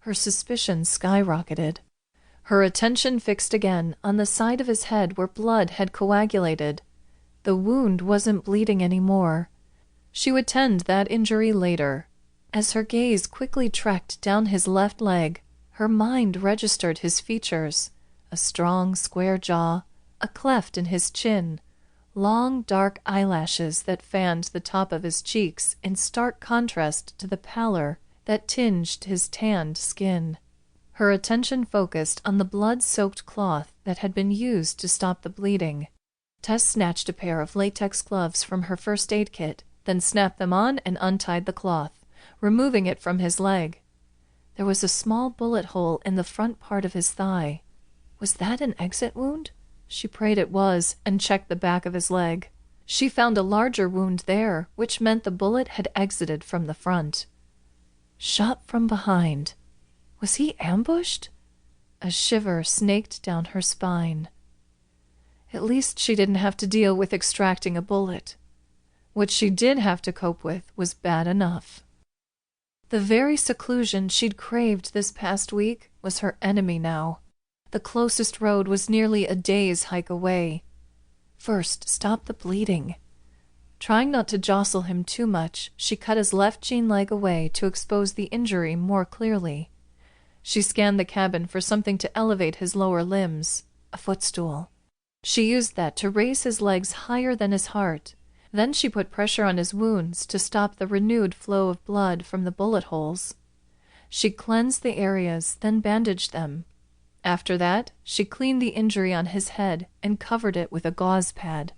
Her suspicion skyrocketed. Her attention fixed again on the side of his head where blood had coagulated. The wound wasn't bleeding anymore. She would tend that injury later. As her gaze quickly trekked down his left leg, her mind registered his features: a strong, square jaw, a cleft in his chin, long, dark eyelashes that fanned the top of his cheeks in stark contrast to the pallor that tinged his tanned skin. Her attention focused on the blood-soaked cloth that had been used to stop the bleeding. Tess snatched a pair of latex gloves from her first aid kit, then snapped them on and untied the cloth, removing it from his leg. There was a small bullet hole in the front part of his thigh. Was that an exit wound? She prayed it was, and checked the back of his leg. She found a larger wound there, which meant the bullet had exited from the front. Shot from behind. Was he ambushed? A shiver snaked down her spine. At least she didn't have to deal with extracting a bullet. What she did have to cope with was bad enough. The very seclusion she'd craved this past week was her enemy now. The closest road was nearly a day's hike away. First, stop the bleeding. Trying not to jostle him too much, she cut his left jean leg away to expose the injury more clearly. She scanned the cabin for something to elevate his lower limbs, a footstool. She used that to raise his legs higher than his heart. Then she put pressure on his wounds to stop the renewed flow of blood from the bullet holes. She cleansed the areas, then bandaged them. After that, she cleaned the injury on his head and covered it with a gauze pad.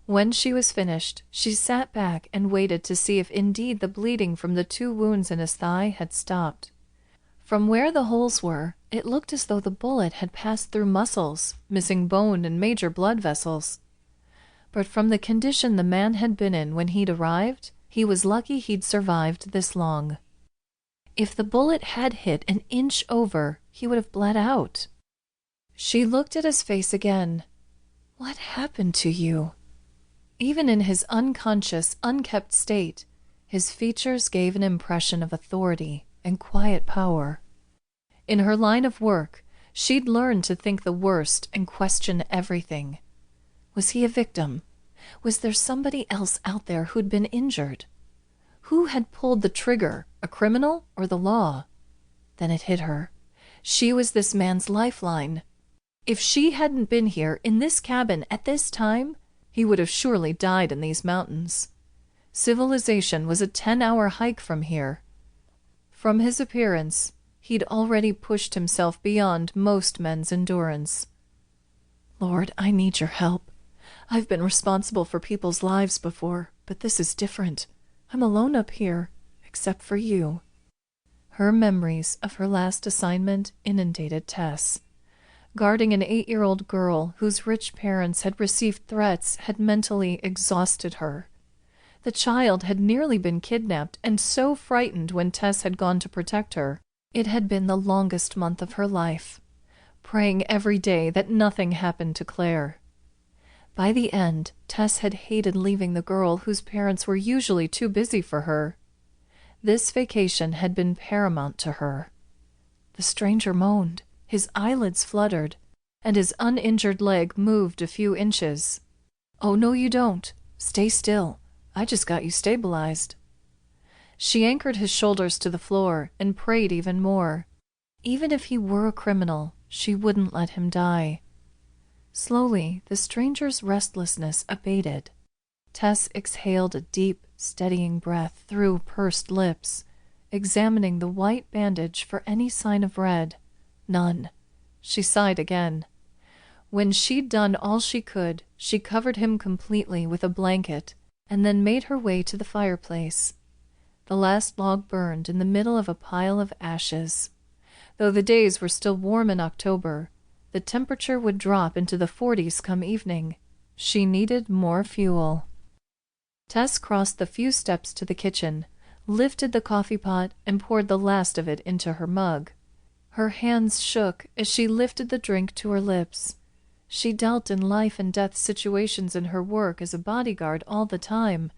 When she was finished, she sat back and waited to see if indeed the bleeding from the 2 wounds in his thigh had stopped. From where the holes were, it looked as though the bullet had passed through muscles, missing bone and major blood vessels. But from the condition the man had been in when he'd arrived, he was lucky he'd survived this long. If the bullet had hit an inch over, he would have bled out. She looked at his face again. What happened to you? Even in his unconscious, unkept state, his features gave an impression of authority and quiet power. In her line of work, she'd learned to think the worst and question everything. Was he a victim? Was there somebody else out there who'd been injured? Who had pulled the trigger, a criminal or the law? Then it hit her. She was this man's lifeline. If she hadn't been here in this cabin at this time, he would have surely died in these mountains. Civilization was a 10-hour hike from here. From his appearance, he'd already pushed himself beyond most men's endurance. Lord, I need your help. I've been responsible for people's lives before, but this is different. I'm alone up here, except for you. Her memories of her last assignment inundated Tess. Guarding an 8-year-old girl whose rich parents had received threats had mentally exhausted her. The child had nearly been kidnapped and so frightened when Tess had gone to protect her. It had been the longest month of her life, praying every day that nothing happened to Claire. By the end, Tess had hated leaving the girl whose parents were usually too busy for her. This vacation had been paramount to her. The stranger moaned, his eyelids fluttered, and his uninjured leg moved a few inches. "Oh, no, you don't. Stay still. I just got you stabilized." She anchored his shoulders to the floor and prayed even more. Even if he were a criminal, she wouldn't let him die. Slowly, the stranger's restlessness abated. Tess exhaled a deep, steadying breath through pursed lips, examining the white bandage for any sign of red. None. She sighed again. When she'd done all she could, she covered him completely with a blanket and then made her way to the fireplace. The last log burned in the middle of a pile of ashes. Though the days were still warm in October, the temperature would drop into the 40s come evening. She needed more fuel. Tess crossed the few steps to the kitchen, lifted the coffee pot, and poured the last of it into her mug. Her hands shook as she lifted the drink to her lips. She dealt in life-and-death situations in her work as a bodyguard all the time,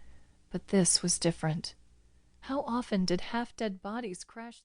but this was different. How often did half-dead bodies crash through